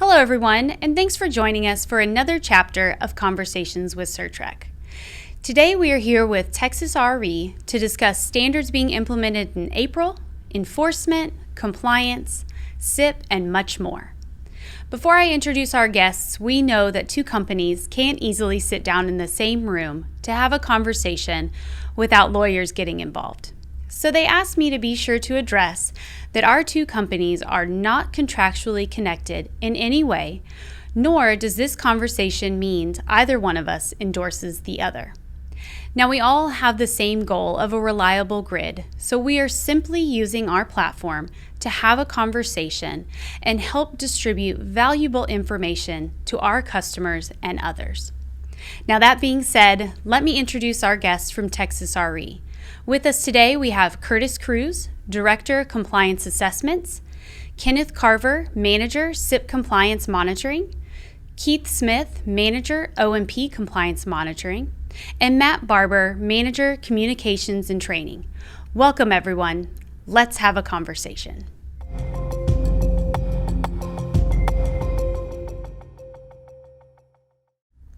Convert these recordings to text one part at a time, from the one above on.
Hello everyone, and thanks for joining us for another chapter of Conversations with Certrec. Today we are here with Texas RE to discuss standards being implemented in April, enforcement, compliance, CIP, and much more. Before I introduce our guests, we know that two companies can't easily sit down in the same room to have a conversation without lawyers getting involved. So they asked me to be sure to address that our two companies are not contractually connected in any way, nor does this conversation mean either one of us endorses the other. Now, we all have the same goal of a reliable grid, so we are simply using our platform to have a conversation and help distribute valuable information to our customers and others. Now, that being said, let me introduce our guests from Texas RE. With us today, we have Curtis Cruz, Director, Compliance Assessments, Kenneth Carver, Manager, CIP Compliance Monitoring, Keith Smith, Manager, O&P Compliance Monitoring, and Matt Barber, Manager, Communications and Training. Welcome, everyone. Let's have a conversation.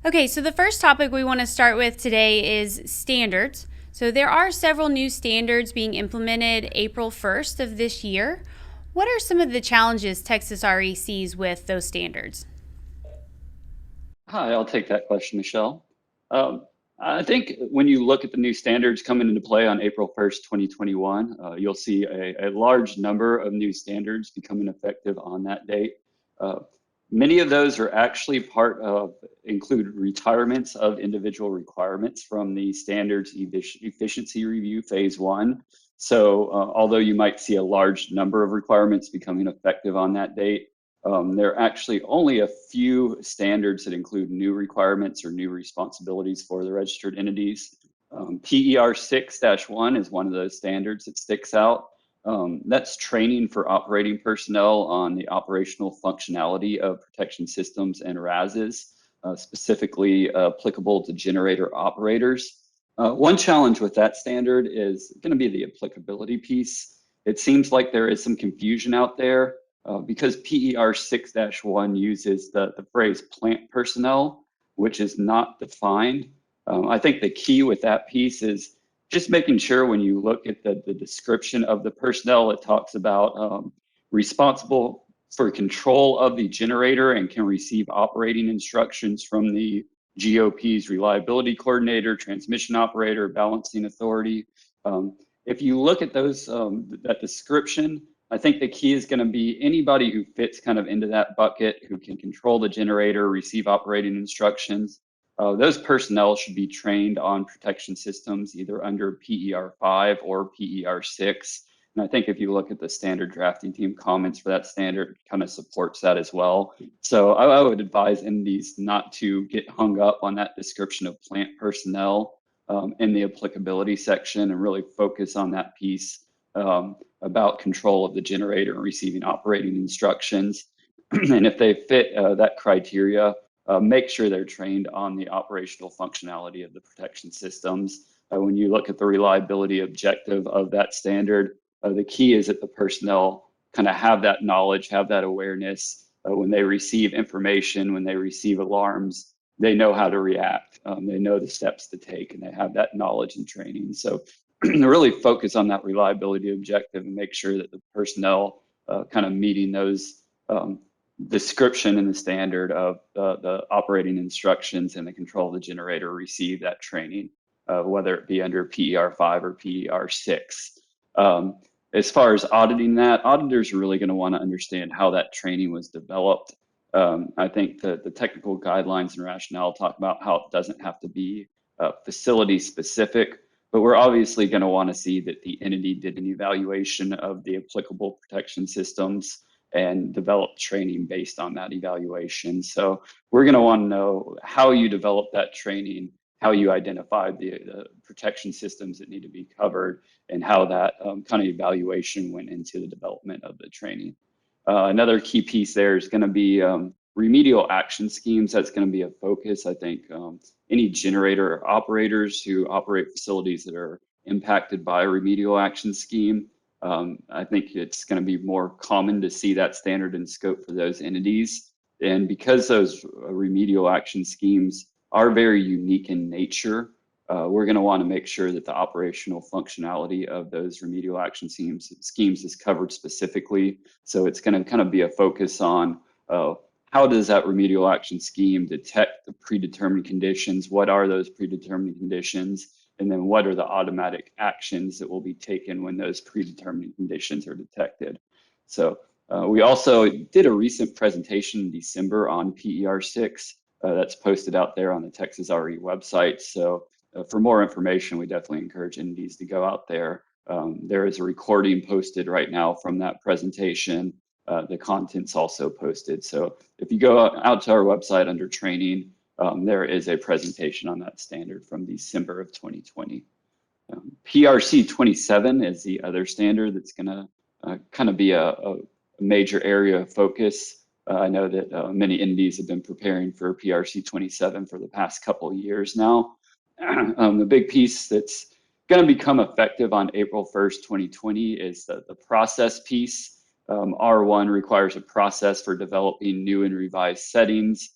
Okay, so the first topic we want to start with today is standards. So there are several new standards being implemented April 1st of this year. What are some of the challenges Texas RE sees with those standards? Hi, I'll take that question, Michelle. I think when you look at the new standards coming into play on April 1st, 2021, you'll see a large number of new standards becoming effective on that date. Many of those are actually include retirements of individual requirements from the standards efficiency review phase 1. So although you might see a large number of requirements becoming effective on that date, there are actually only a few standards that include new requirements or new responsibilities for the registered entities. PER 6-1 is one of those standards that sticks out. That's training for operating personnel on the operational functionality of protection systems and RASs, specifically applicable to generator operators. One challenge with that standard is going to be the applicability piece. It seems like there is some confusion out there because PER 6-1 uses the phrase plant personnel, which is not defined. I think the key with that piece is just making sure when you look at the description of the personnel, it talks about responsible for control of the generator and can receive operating instructions from the GOP's reliability coordinator, transmission operator, balancing authority. If you look at those that description, I think the key is going to be anybody who fits kind of into that bucket, who can control the generator, receive operating instructions. Those personnel should be trained on protection systems either under PER 5 or PER 6. And I think if you look at the standard drafting team comments for that standard, it kind of supports that as well. So I would advise entities not to get hung up on that description of plant personnel in the applicability section and really focus on that piece about control of the generator and receiving operating instructions. And if they fit that criteria, make sure they're trained on the operational functionality of the protection systems. When you look at the reliability objective of that standard, the key is that the personnel kind of have that knowledge, have that awareness. When they receive information, when they receive alarms, they know how to react. They know the steps to take, and they have that knowledge and training. So really focus on that reliability objective and make sure that the personnel kind of meeting those description in the standard of the operating instructions and the control of the generator receive that training, whether it be under PER 5 or PER 6. As far as auditing that, auditors are really going to want to understand how that training was developed. I think the technical guidelines and rationale talk about how it doesn't have to be facility specific, but we're obviously going to want to see that the entity did an evaluation of the applicable protection systems and develop training based on that evaluation. So we're going to want to know how you develop that training, how you identified the protection systems that need to be covered, and how that kind of evaluation went into the development of the training. Another key piece there is going to be remedial action schemes. That's going to be a focus. I think any generator operators who operate facilities that are impacted by a remedial action scheme, I think it's going to be more common to see that standard and scope for those entities. And because those remedial action schemes are very unique in nature, we're going to want to make sure that the operational functionality of those remedial action schemes is covered specifically. So it's going to kind of be a focus on how does that remedial action scheme detect the predetermined conditions? What are those predetermined conditions? And then what are the automatic actions that will be taken when those predetermined conditions are detected? So we also did a recent presentation in December on PER6 that's posted out there on the Texas RE website. So for more information, we definitely encourage entities to go out there. There is a recording posted right now from that presentation. The content's also posted. So if you go out to our website under training, there is a presentation on that standard from December of 2020. PRC 27 is the other standard that's going to kind of be a major area of focus. I know that many entities have been preparing for PRC 27 for the past couple of years now. The big piece that's going to become effective on April 1st, 2020 is the process piece. R1 requires a process for developing new and revised settings.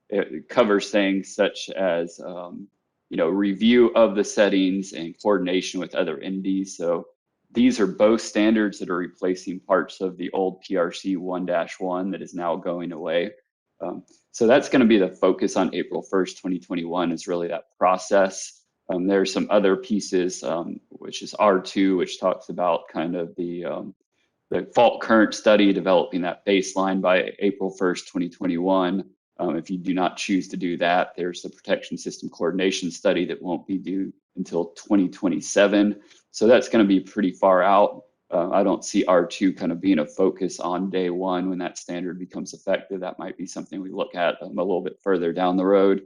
It covers things such as review of the settings and coordination with other entities. So these are both standards that are replacing parts of the old PRC 1-1 that is now going away. So that's going to be the focus on April 1st, 2021 is really that process. There's some other pieces, which is R2, which talks about kind of the fault current study, developing that baseline by April 1st, 2021. If you do not choose to do that, there's the protection system coordination study that won't be due until 2027. So that's going to be pretty far out. I don't see R2 kind of being a focus on day one when that standard becomes effective. That might be something we look at a little bit further down the road.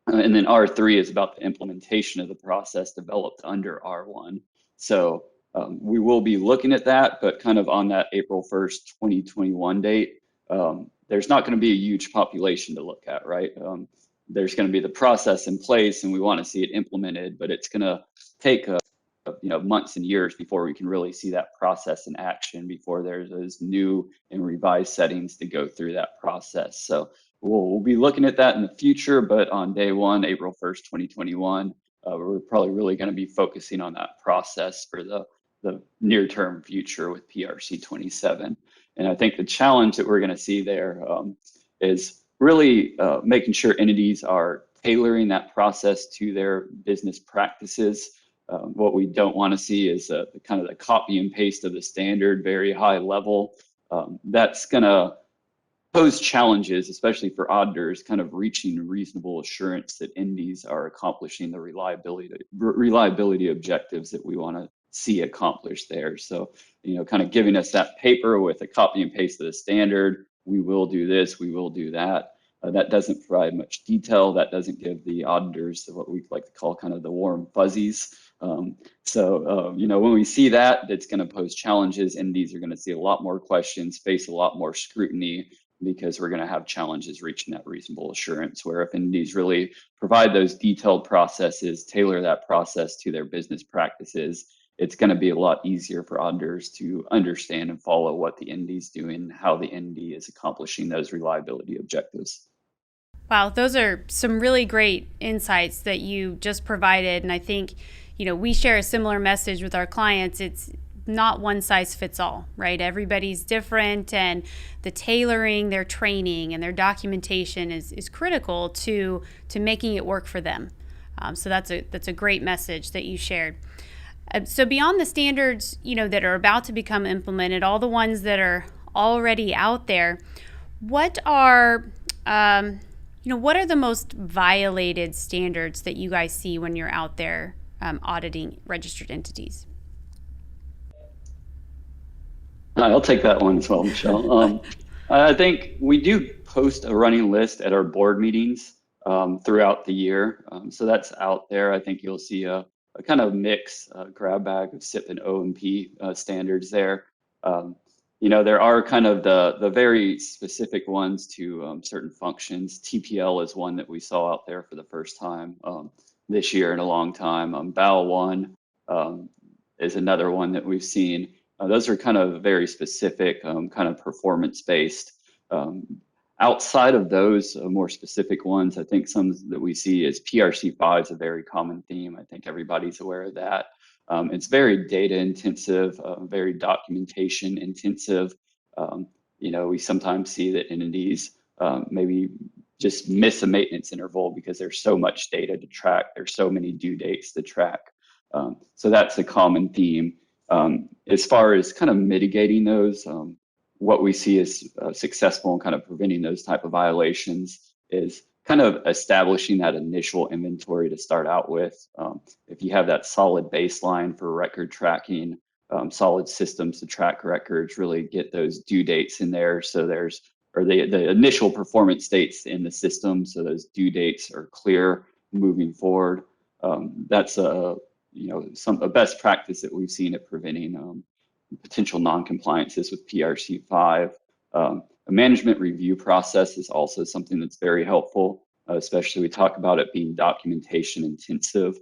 And then R3 is about the implementation of the process developed under R1. So we will be looking at that, but kind of on that April 1st, 2021 date, there's not going to be a huge population to look at, right? There's going to be the process in place and we want to see it implemented, but it's going to take months and years before we can really see that process in action, before there's those new and revised settings to go through that process. So we'll be looking at that in the future, but on day one, April 1st, 2021, we're probably really going to be focusing on that process for the near-term future with PRC 27. And I think the challenge that we're going to see there is really making sure entities are tailoring that process to their business practices. What we don't want to see is kind of the copy and paste of the standard, very high level. That's going to pose challenges, especially for auditors, kind of reaching reasonable assurance that entities are accomplishing the reliability objectives that we want to see accomplished there. So, kind of giving us that paper with a copy and paste of the standard, we will do this, we will do that. That doesn't provide much detail. That doesn't give the auditors what we like to call kind of the warm fuzzies. When we see that, it's going to pose challenges. Entities are going to see a lot more questions, face a lot more scrutiny, because we're going to have challenges reaching that reasonable assurance, where if entities really provide those detailed processes, tailor that process to their business practices, it's going to be a lot easier for auditors to understand and follow what the entity is doing and how the entity is accomplishing those reliability objectives. Wow, those are some really great insights that you just provided. And I think, we share a similar message with our clients. It's not one size fits all, right? Everybody's different, and the tailoring, their training and their documentation is critical to making it work for them. So that's a great message that you shared. So beyond the standards, that are about to become implemented, all the ones that are already out there, what are the most violated standards that you guys see when you're out there auditing registered entities? I'll take that one as well, Michelle. I think we do post a running list at our board meetings throughout the year. So that's out there. I think you'll see a kind of mix, grab bag of CIP and O&P standards there. There are kind of the very specific ones to certain functions. TPL is one that we saw out there for the first time this year in a long time. BAL 1 is another one that we've seen. Those are kind of very specific, kind of performance-based. Outside of those more specific ones, I think some that we see is PRC5 is a very common theme. I think everybody's aware of that. It's very data intensive, very documentation intensive. We sometimes see that entities maybe just miss a maintenance interval because there's so much data to track. There's so many due dates to track. So that's a common theme. As far as kind of mitigating those, what we see as successful in kind of preventing those type of violations is kind of establishing that initial inventory to start out with. If you have that solid baseline for record tracking, solid systems to track records, really get those due dates in there. So the initial performance dates in the system, so those due dates are clear moving forward. That's a best practice that we've seen at preventing potential non-compliances with PRC5. A management review process is also something that's very helpful, especially we talk about it being documentation intensive.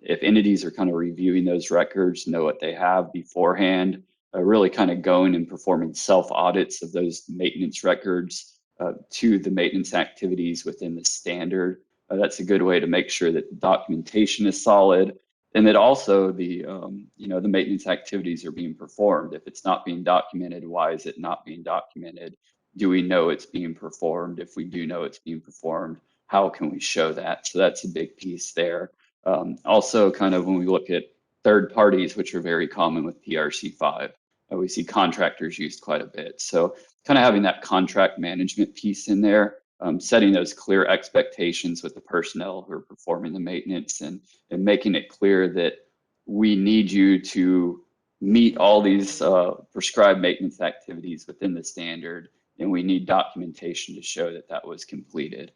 If entities are kind of reviewing those records, know what they have beforehand, really kind of going and performing self-audits of those maintenance records to the maintenance activities within the standard. That's a good way to make sure that the documentation is solid, and that also the maintenance activities are being performed. If it's not being documented, why is it not being documented? Do we know it's being performed? If we do know it's being performed, how can we show that? So that's a big piece there. Also, kind of when we look at third parties, which are very common with PRC5, we see contractors used quite a bit. So kind of having that contract management piece in there, setting those clear expectations with the personnel who are performing the maintenance, and making it clear that we need you to meet all these prescribed maintenance activities within the standard, and we need documentation to show that that was completed.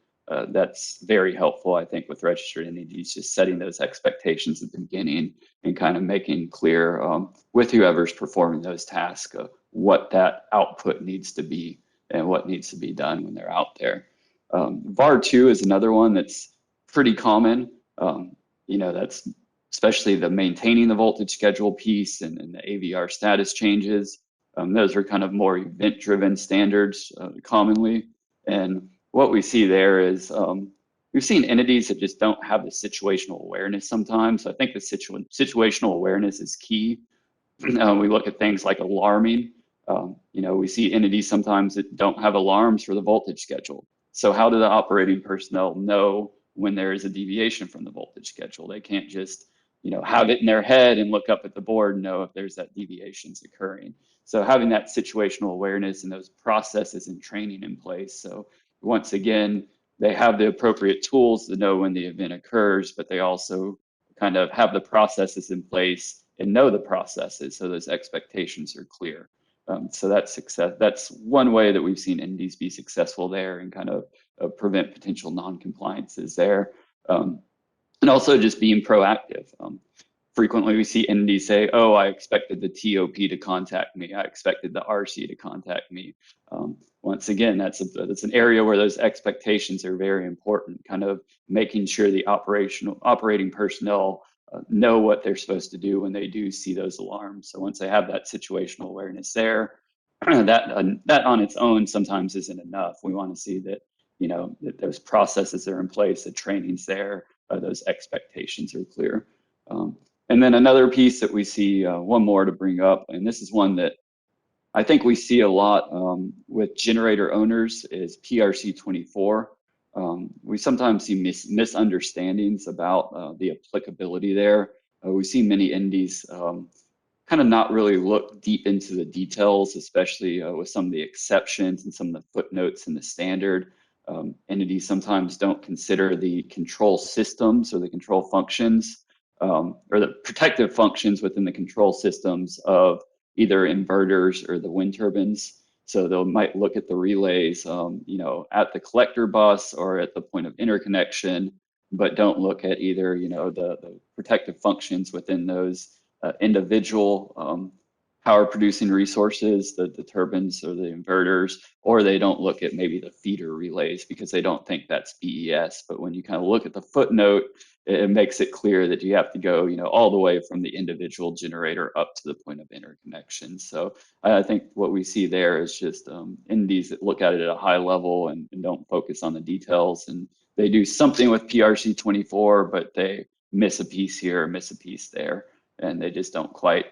That's very helpful, I think, with registered entities, just setting those expectations at the beginning and kind of making clear with whoever's performing those tasks what that output needs to be and what needs to be done when they're out there. VAR2 is another one that's pretty common. That's especially the maintaining the voltage schedule piece and the AVR status changes. Those are kind of more event-driven standards commonly. And what we see there is we've seen entities that just don't have the situational awareness sometimes. So I think the situational awareness is key. We look at things like alarming. We see entities sometimes that don't have alarms for the voltage schedule. So how do the operating personnel know when there is a deviation from the voltage schedule? They can't just have it in their head and look up at the board and know if there's that deviations occurring. So having that situational awareness and those processes and training in place. So once again, they have the appropriate tools to know when the event occurs, but they also kind of have the processes in place and know the processes, so those expectations are clear. So that's success. That's one way that we've seen entities be successful there and kind of prevent potential non-compliances there. And also just being proactive. Frequently we see entities say, oh, I expected the TOP to contact me. I expected the RC to contact me. Once again, that's an area where those expectations are very important, kind of making sure the operating personnel know what they're supposed to do when they do see those alarms. So once they have that situational awareness there, that on its own sometimes isn't enough. We want to see that, that those processes are in place, the training's there, those expectations are clear. And then another piece that we see, one more to bring up, and this is one that I think we see a lot with generator owners, is PRC24. We sometimes see misunderstandings about the applicability there. We see many entities kind of not really look deep into the details, especially with some of the exceptions and some of the footnotes in the standard. Entities sometimes don't consider the control systems or the control functions or the protective functions within the control systems of either inverters or the wind turbines. So they might look at the relays, at the collector bus or at the point of interconnection, but don't look at either, the protective functions within those individual power producing resources, the turbines or the inverters, or they don't look at maybe the feeder relays because they don't think that's BES. But when you kind of look at the footnote it makes it clear that you have to go, all the way from the individual generator up to the point of interconnection. So I think what we see there is just entities that look at it at a high level and don't focus on the details. And they do something with PRC 24, but they miss a piece here, miss a piece there, and they just don't quite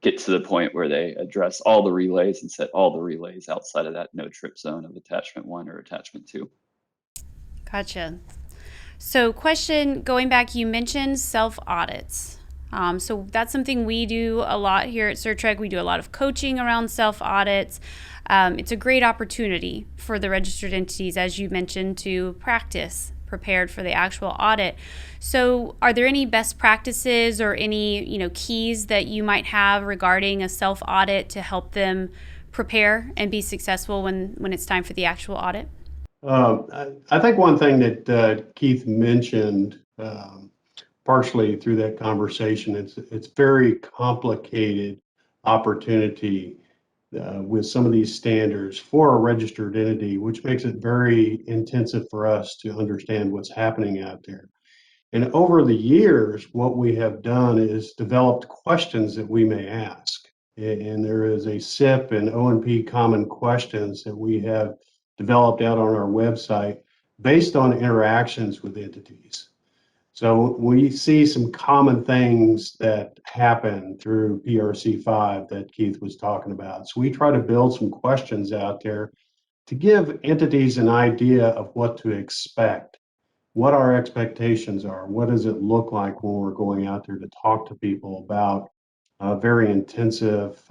get to the point where they address all the relays and set all the relays outside of that no trip zone of attachment 1 or attachment 2. Gotcha. So question, going back, you mentioned self-audits. So that's something we do a lot here at Certrec. We do a lot of coaching around self-audits. It's a great opportunity for the registered entities, as you mentioned, to practice prepared for the actual audit. So are there any best practices or any keys that you might have regarding a self-audit to help them prepare and be successful when it's time for the actual audit? I think one thing that Keith mentioned partially through that conversation, it's very complicated opportunity with some of these standards for a registered entity, which makes it very intensive for us to understand what's happening out there. And over the years, what we have done is developed questions that we may ask. And there is a CIP and O&P common questions that we have developed out on our website based on interactions with entities. So we see some common things that happen through PRC5 that Keith was talking about. So we try to build some questions out there to give entities an idea of what to expect, what our expectations are, what does it look like when we're going out there to talk to people about very intensive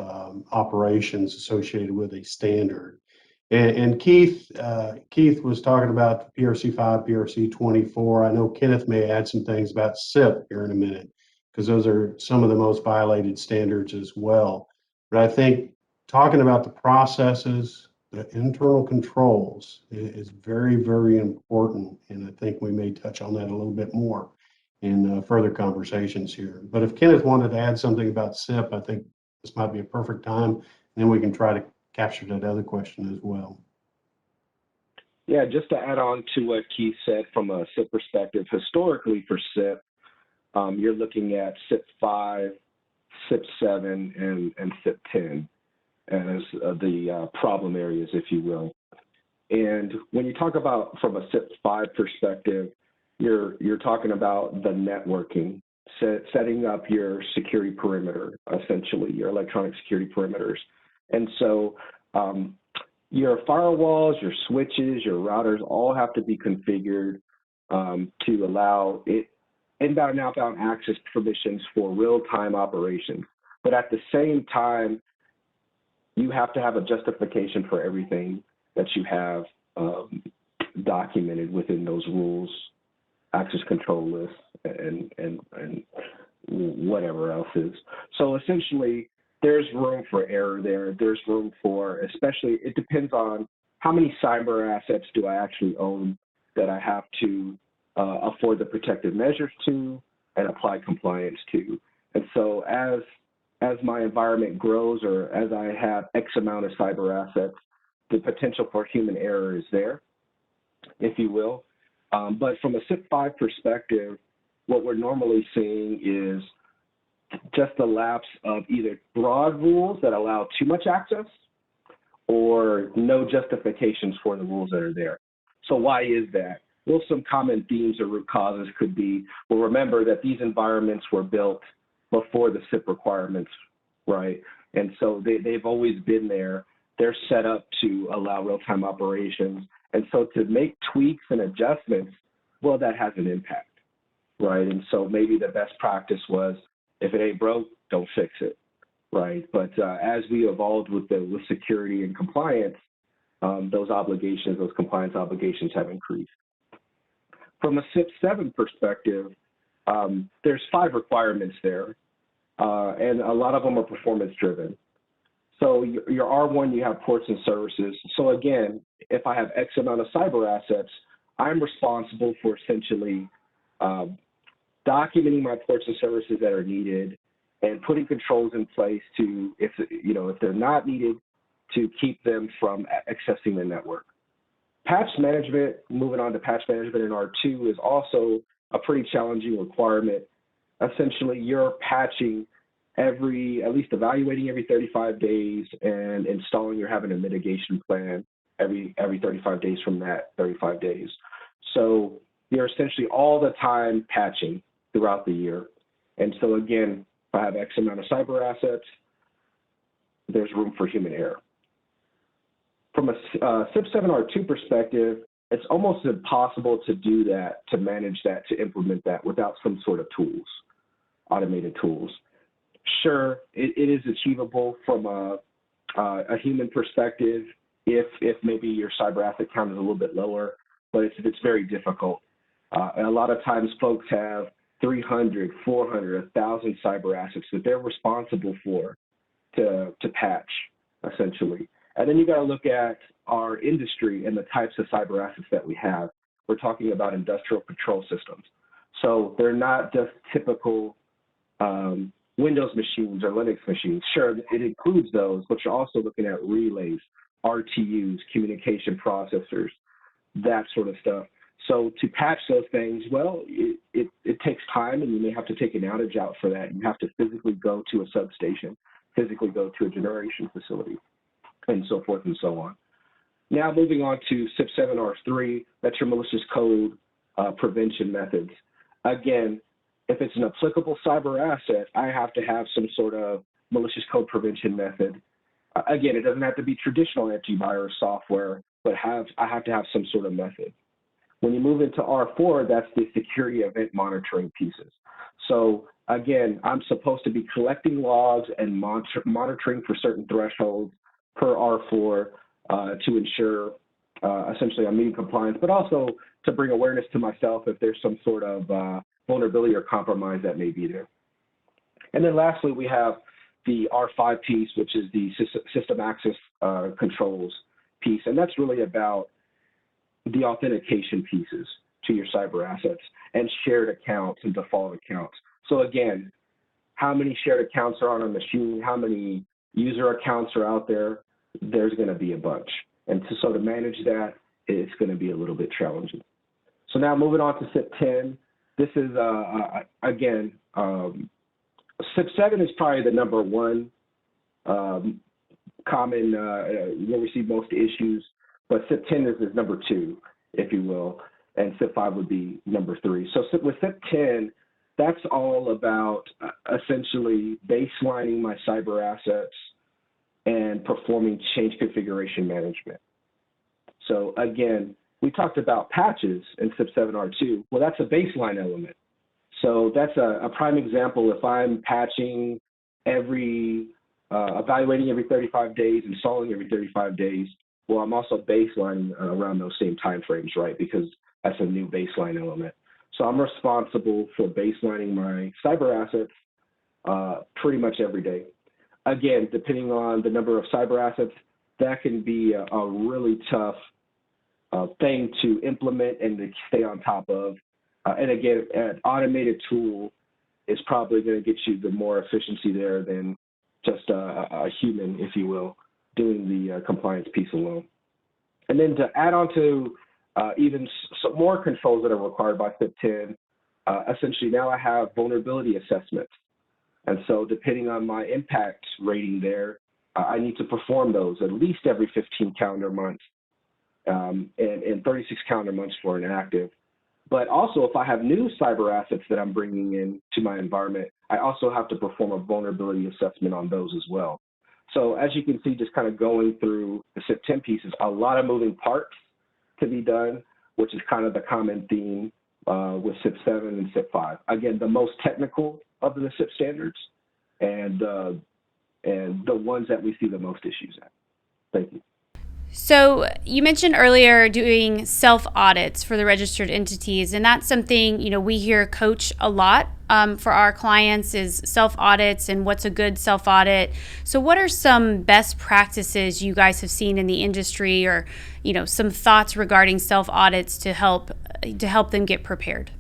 operations associated with a standard. And Keith was talking about PRC5, PRC 24. I know Kenneth may add some things about CIP here in a minute, because those are some of the most violated standards as well. But I think talking about the processes, the internal controls is very, very important. And I think we may touch on that a little bit more in further conversations here. But if Kenneth wanted to add something about CIP, I think this might be a perfect time. And then we can try to capture that other question as well. Yeah, just to add on to what Keith said from a CIP perspective, historically for CIP, you're looking at CIP 5, CIP 7, and CIP 10 as the problem areas, if you will. And when you talk about from a CIP 5 perspective, you're talking about the networking, setting up your security perimeter, essentially, your electronic security perimeters. And so your firewalls, your switches, your routers all have to be configured to allow inbound and outbound access permissions for real-time operations. But at the same time, you have to have a justification for everything that you have documented within those rules, access control lists, and whatever else is. So essentially, there's room for error there. There's room for, especially, it depends on how many cyber assets do I actually own that I have to afford the protective measures to and apply compliance to. And so as my environment grows, or as I have X amount of cyber assets, the potential for human error is there, if you will. But from a CIP 5 perspective, what we're normally seeing is just the lapse of either broad rules that allow too much access or no justifications for the rules that are there. So why is that? Well, some common themes or root causes could be, well, remember that these environments were built before the CIP requirements, right? And so they've always been there. They're set up to allow real-time operations. And so to make tweaks and adjustments, well, that has an impact, right? And so maybe the best practice was, if it ain't broke, don't fix it, right? But as we evolved with security and compliance, those compliance obligations have increased. From a CIP 7 perspective, there's 5 requirements there, and a lot of them are performance driven. So your R1, you have ports and services. So again, if I have X amount of cyber assets, I'm responsible for essentially documenting my ports and services that are needed and putting controls in place to, if they're not needed, to keep them from accessing the network. Patch management, moving on to patch management in R2, is also a pretty challenging requirement. Essentially, you're patching at least evaluating every 35 days and installing or having a mitigation plan every 35 days from that 35 days. So you're essentially all the time patching throughout the year. And so again, if I have X amount of cyber assets, there's room for human error. From a CIP 7R2 perspective, it's almost impossible to do that, to manage that, to implement that without some sort of tools, automated tools. Sure, it is achievable from a human perspective if maybe your cyber asset count is a little bit lower, but it's very difficult. And a lot of times folks have 300, 400, 1,000 cyber assets that they're responsible for to patch, essentially. And then you got to look at our industry and the types of cyber assets that we have. We're talking about industrial control systems. So they're not just typical Windows machines or Linux machines. Sure, it includes those, but you're also looking at relays, RTUs, communication processors, that sort of stuff. So to patch those things, well, it takes time, and you may have to take an outage out for that. You have to physically go to a substation, physically go to a generation facility, and so forth and so on. Now moving on to CIP 7R3, that's your malicious code prevention methods. Again, if it's an applicable cyber asset, I have to have some sort of malicious code prevention method. Again, it doesn't have to be traditional antivirus software, but I have to have some sort of method. When you move into R4, that's the security event monitoring pieces. So again, I'm supposed to be collecting logs and monitoring for certain thresholds per R4 to ensure essentially I'm meeting compliance, but also to bring awareness to myself if there's some sort of vulnerability or compromise that may be there. And then lastly, we have the R5 piece, which is the system access controls piece. And that's really about the authentication pieces to your cyber assets and shared accounts and default accounts. So again, how many shared accounts are on a machine, how many user accounts are out there, there's going to be a bunch. And so to manage that, it's going to be a little bit challenging. So now moving on to CIP 10, this is, again, CIP 7 is probably the number one common, where we see most issues, but CIP 10 is number 2, if you will, and CIP 5 would be number 3. So with CIP 10, that's all about essentially baselining my cyber assets and performing change configuration management. So again, we talked about patches in CIP 7R2. Well, that's a baseline element. So that's a prime example. If I'm patching evaluating every 35 days, installing every 35 days, well, I'm also baselining around those same timeframes, right? Because that's a new baseline element. So I'm responsible for baselining my cyber assets pretty much every day. Again, depending on the number of cyber assets, that can be a really tough thing to implement and to stay on top of. And again, an automated tool is probably going to get you the more efficiency there than just a human, if you will, doing the compliance piece alone. And then to add on to even some more controls that are required by CIP 10, essentially now I have vulnerability assessments. And so depending on my impact rating there, I need to perform those at least every 15 calendar months and 36 calendar months for an active. But also, if I have new cyber assets that I'm bringing in to my environment, I also have to perform a vulnerability assessment on those as well. So as you can see, just kind of going through the CIP 10 pieces, a lot of moving parts to be done, which is kind of the common theme with CIP 7 and CIP 5. Again, the most technical of the CIP standards and the ones that we see the most issues at. Thank you. So you mentioned earlier doing self-audits for the registered entities, and that's something, we hear coach a lot for our clients is self-audits and what's a good self-audit. So what are some best practices you guys have seen in the industry or, some thoughts regarding self-audits to help them get prepared?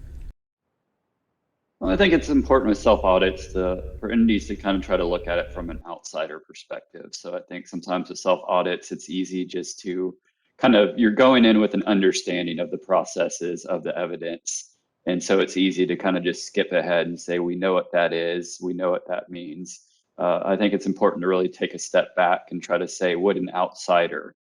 Well, I think it's important with self-audits for entities to kind of try to look at it from an outsider perspective. So I think sometimes with self-audits, it's easy just to you're going in with an understanding of the processes, of the evidence, And so it's easy to kind of just skip ahead and say, we know what that is, we know what that means. I think it's important to really take a step back and try to say, would an outsider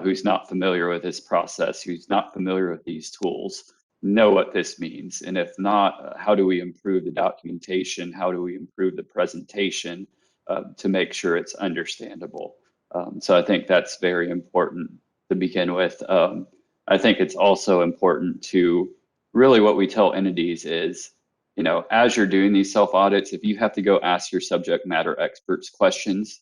who's not familiar with this process, who's not familiar with these tools, know what this means? And if not, how do we improve the documentation? How do we improve the presentation to make sure it's understandable? So I think that's very important to begin with. I think it's also important to really what we tell entities is, as you're doing these self audits, if you have to go ask your subject matter experts questions,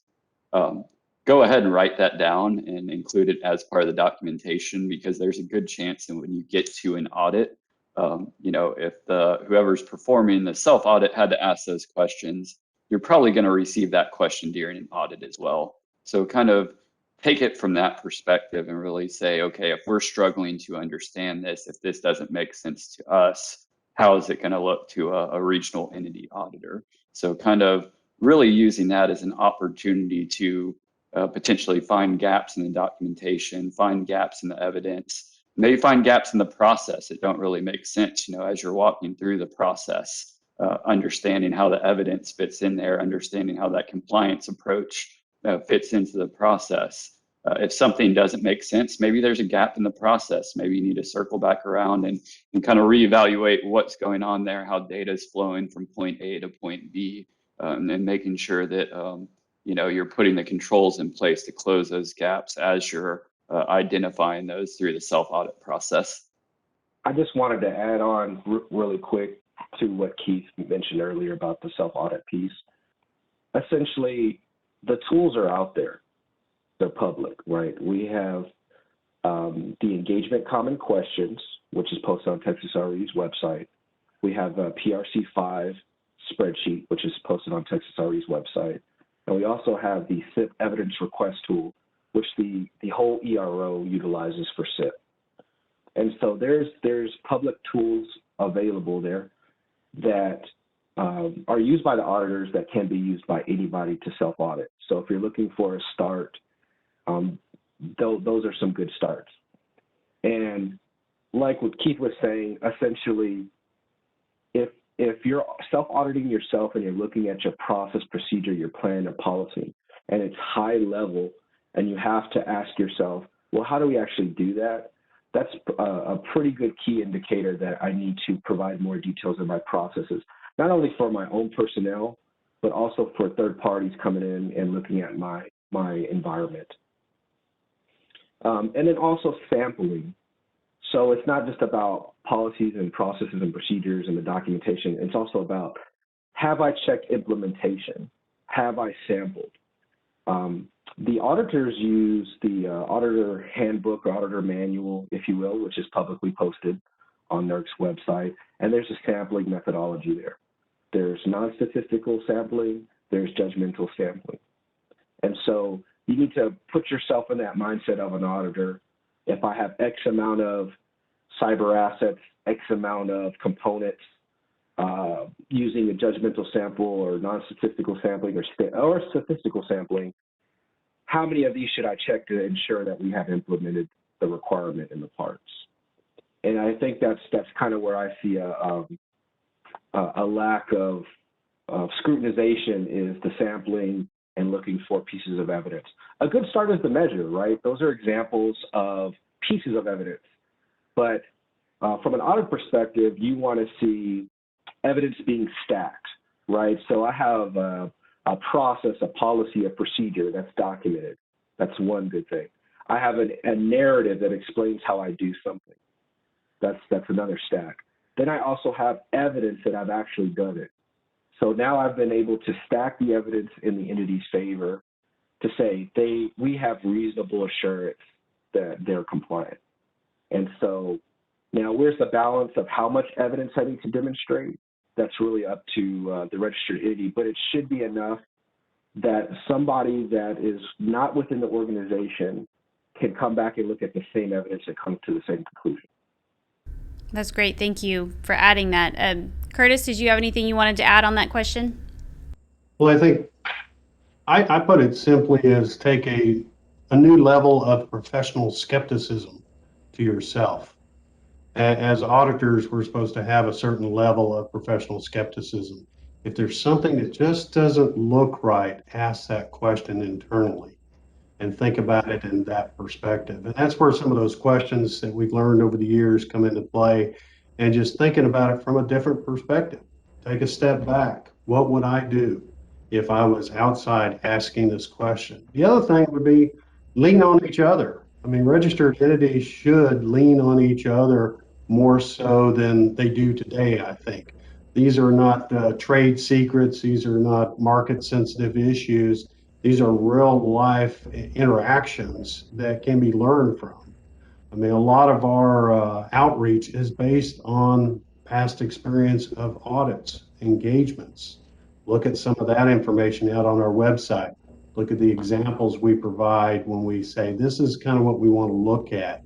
go ahead and write that down and include it as part of the documentation, because there's a good chance that when you get to an audit, if whoever's performing the self audit had to ask those questions, you're probably going to receive that question during an audit as well. So kind of take it from that perspective and really say, okay, if we're struggling to understand this, if this doesn't make sense to us, how is it going to look to a regional entity auditor? So kind of really using that as an opportunity to potentially find gaps in the documentation, find gaps in the evidence, maybe find gaps in the process that don't really make sense, as you're walking through the process, understanding how the evidence fits in there, understanding how that compliance approach fits into the process. If something doesn't make sense, maybe there's a gap in the process. Maybe you need to circle back around and kind of reevaluate what's going on there, how data is flowing from point A to point B, and making sure that you're putting the controls in place to close those gaps as you're identifying those through the self-audit process. I just wanted to add on really quick to what Keith mentioned earlier about the self-audit piece. Essentially, the tools are out there. They're public, right? We have the engagement common questions, which is posted on Texas RE's website. We have a PRC5 spreadsheet, which is posted on Texas RE's website. And we also have the CIP evidence request tool, which the whole ERO utilizes for CIP. And so there's public tools available there that are used by the auditors that can be used by anybody to self-audit. So if you're looking for a start, those are some good starts. And like what Keith was saying, essentially, if you're self-auditing yourself and you're looking at your process, procedure, your plan, or policy, and it's high level, and you have to ask yourself, well, how do we actually do that? That's a pretty good key indicator that I need to provide more details in my processes, not only for my own personnel, but also for third parties coming in and looking at my environment. And then also sampling. So it's not just about policies and processes and procedures and the documentation. It's also about, have I checked implementation? Have I sampled? The auditors use the auditor handbook or auditor manual, if you will, which is publicly posted on NERC's website. And there's a sampling methodology there. There's non-statistical sampling. There's judgmental sampling. And so you need to put yourself in that mindset of an auditor. If I have X amount of cyber assets, X amount of components, using a judgmental sample or non-statistical sampling or statistical sampling, how many of these should I check to ensure that we have implemented the requirement in the parts? And I think that's kind of where I see a lack of scrutinization is the sampling and looking for pieces of evidence. A good start is the measure, right? Those are examples of pieces of evidence. But from an audit perspective, you want to see evidence being stacked, right? So I have a process, a policy, a procedure that's documented. That's one good thing. I have a narrative that explains how I do something. That's another stack. Then I also have evidence that I've actually done it. So now I've been able to stack the evidence in the entity's favor to say we have reasonable assurance that they're compliant. And so now where's the balance of how much evidence I need to demonstrate? That's really up to the registered entity, but it should be enough that somebody that is not within the organization can come back and look at the same evidence and come to the same conclusion. That's great. Thank you for adding that. Curtis, did you have anything you wanted to add on that question? Well, I think I put it simply as take a new level of professional skepticism to yourself As auditors, we're supposed to have a certain level of professional skepticism. If there's something that just doesn't look right, ask that question internally and think about it in that perspective. And that's where some of those questions that we've learned over the years come into play, and just thinking about it from a different perspective. Take a step back. What would I do if I was outside asking this question? The other thing would be lean on each other. I mean, registered entities should lean on each other more so than they do today, I think. These are not trade secrets. These are not market sensitive issues. These are real life interactions that can be learned from. I mean, a lot of our outreach is based on past experience of audits, engagements. Look at some of that information out on our website. Look at the examples we provide when we say this is kind of what we want to look at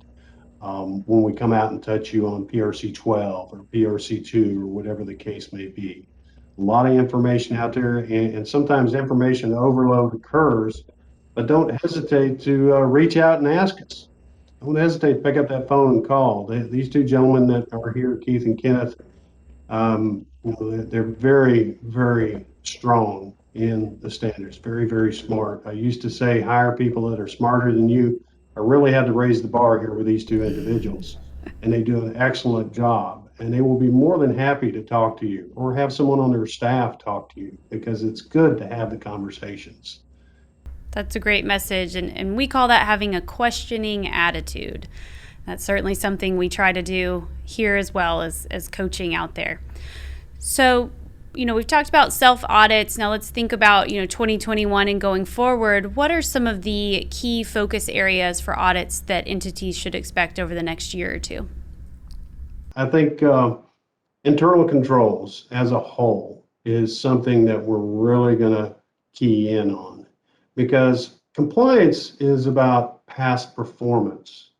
when we come out and touch you on PRC 12 or PRC 2 or whatever the case may be. A lot of information out there, and sometimes information overload occurs, but don't hesitate to reach out and ask us. Don't hesitate to pick up that phone and call. These two gentlemen that are here, Keith and Kenneth, they're very, very strong in the standards, very, very smart. I used to say hire people that are smarter than you. I really had to raise the bar here with these two individuals, and they do an excellent job. And they will be more than happy to talk to you or have someone on their staff talk to you, because it's good to have the conversations. That's a great message, and we call that having a questioning attitude. That's certainly something we try to do here as well as coaching out there. So, we've talked about self-audits. Now let's think about, 2021 and going forward. What are some of the key focus areas for audits that entities should expect over the next year or two? I think internal controls as a whole is something that we're really going to key in on, because compliance is about past performance.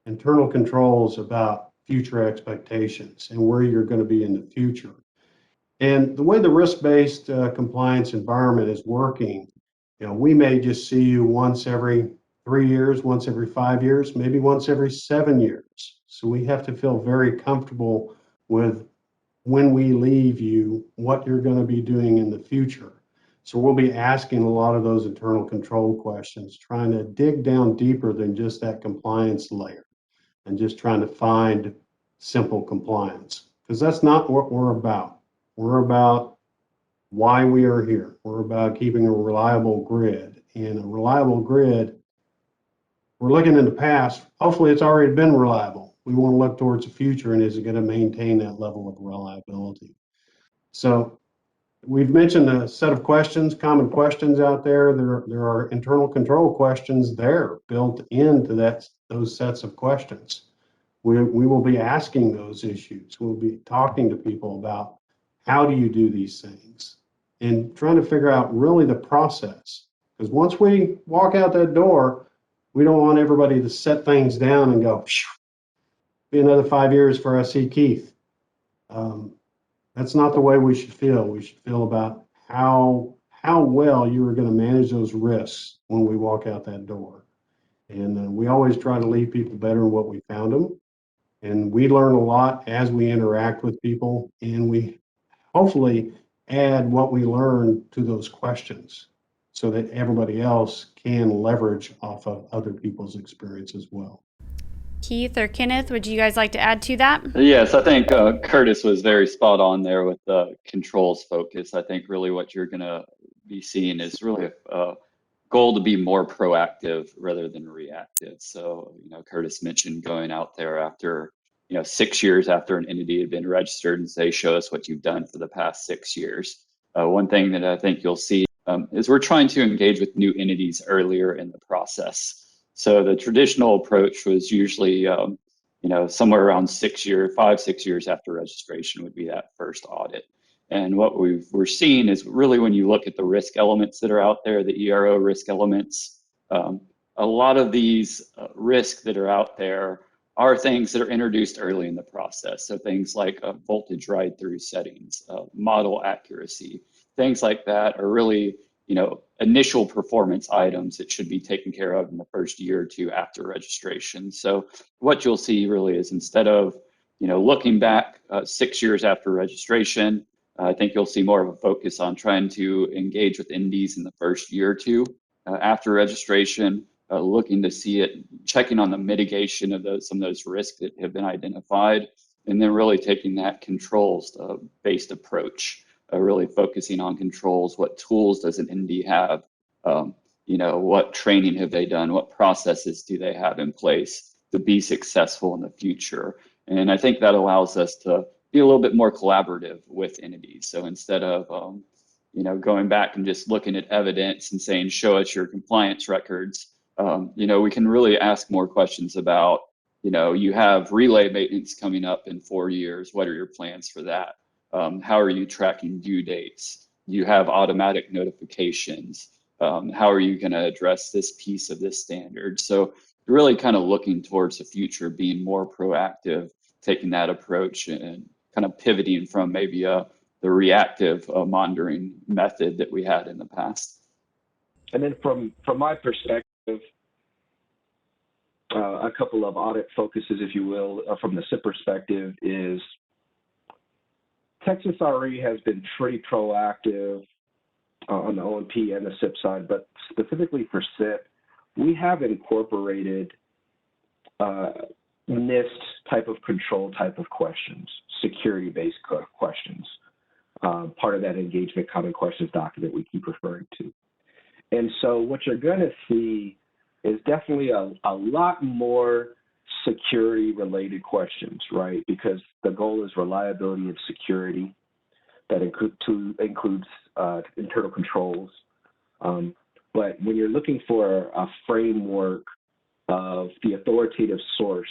Internal controls about future expectations and where you're going to be in the future. And the way the risk-based compliance environment is working, we may just see you once every 3 years, once every 5 years, maybe once every 7 years. So we have to feel very comfortable with, when we leave you, what you're going to be doing in the future. So we'll be asking a lot of those internal control questions, trying to dig down deeper than just that compliance layer and just trying to find simple compliance, because that's not what we're about. We're about why we are here. We're about keeping a reliable grid. And a reliable grid, we're looking in the past. Hopefully it's already been reliable. We want to look towards the future, and is it going to maintain that level of reliability? So we've mentioned a set of questions, common questions out there. There are internal control questions there built into those sets of questions. We will be asking those issues. We'll be talking to people about how do you do these things, and trying to figure out really the process. Because once we walk out that door, we don't want everybody to set things down and go, be another 5 years for I see Keith. That's not the way we should feel. We should feel about how well you are going to manage those risks when we walk out that door. And we always try to leave people better than what we found them. And we learn a lot as we interact with people, and we hopefully add what we learn to those questions so that everybody else can leverage off of other people's experience as well. Keith or Kenneth, would you guys like to add to that? Yes, I think Curtis was very spot on there with the controls focus. I think really what you're going to be seeing is really a goal to be more proactive rather than reactive. So, Curtis mentioned going out there after, 6 years after an entity had been registered and say, show us what you've done for the past 6 years. One thing that I think you'll see is we're trying to engage with new entities earlier in the process. So the traditional approach was usually, somewhere around 6 years, 5-6 years after registration would be that first audit. And what we're seeing is really, when you look at the risk elements that are out there, the ERO risk elements, a lot of these risks that are out there are things that are introduced early in the process. So things like voltage ride-through settings, model accuracy, things like that are really, initial performance items that should be taken care of in the first year or two after registration. So what you'll see really is, instead of looking back 6 years after registration, I think you'll see more of a focus on trying to engage with NDs in the first year or two after registration, looking to see it, checking on the mitigation of some of those risks that have been identified, and then really taking that controls-based approach, really focusing on controls. What tools does an ND have? What training have they done? What processes do they have in place to be successful in the future? And I think that allows us to be a little bit more collaborative with entities. So instead of going back and just looking at evidence and saying, show us your compliance records, we can really ask more questions about, you have relay maintenance coming up in 4 years. What are your plans for that? How are you tracking due dates? Do you have automatic notifications? How are you going to address this piece of this standard? So really kind of looking towards the future, being more proactive, taking that approach and kind of pivoting from maybe the reactive monitoring method that we had in the past. And then from my perspective, a couple of audit focuses, if you will, from the CIP perspective is Texas RE has been pretty proactive on the O&P and the CIP side, but specifically for CIP, we have incorporated NIST type of control type of questions, security-based questions, part of that engagement common questions document we keep referring to. And so what you're going to see is definitely a lot more security-related questions, right? Because the goal is reliability and security that includes internal controls. But when you're looking for a framework of the authoritative source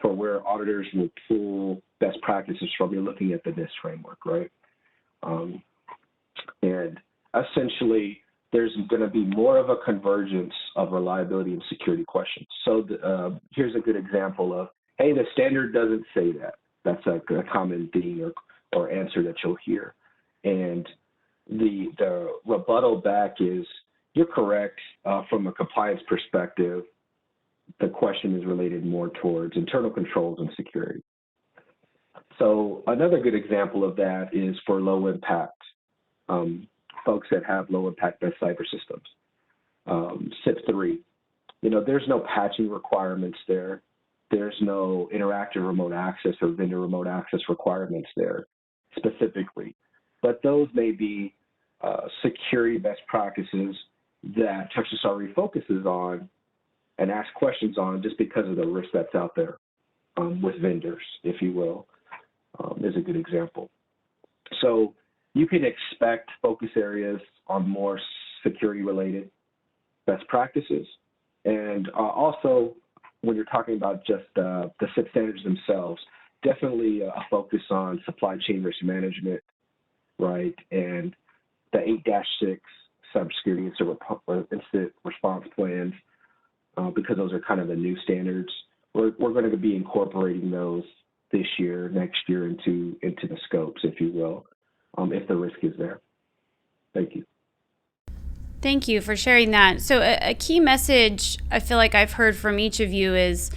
for where auditors will pull best practices from, you're looking at the NIST framework, right? And essentially, there's going to be more of a convergence of reliability and security questions. So here's a good example of, hey, the standard doesn't say that. That's a common theme or answer that you'll hear. And the rebuttal back is, you're correct. From a compliance perspective, the question is related more towards internal controls and security. So another good example of that is for low impact folks that have low impact cyber systems. CIP3, there's no patching requirements there. There's no interactive remote access or vendor remote access requirements there specifically. But those may be security best practices that Texas RE focuses on and asks questions on just because of the risk that's out there with vendors, if you will, is a good example. So you can expect focus areas on more security-related best practices. And also, when you're talking about just the CIP standards themselves, definitely a focus on supply chain risk management, right? And the 8-6 cybersecurity incident response plans, because those are kind of the new standards. We're going to be incorporating those this year, next year into the scopes, if you will, if the risk is there. Thank you. Thank you for sharing that. So a key message I feel like I've heard from each of you is,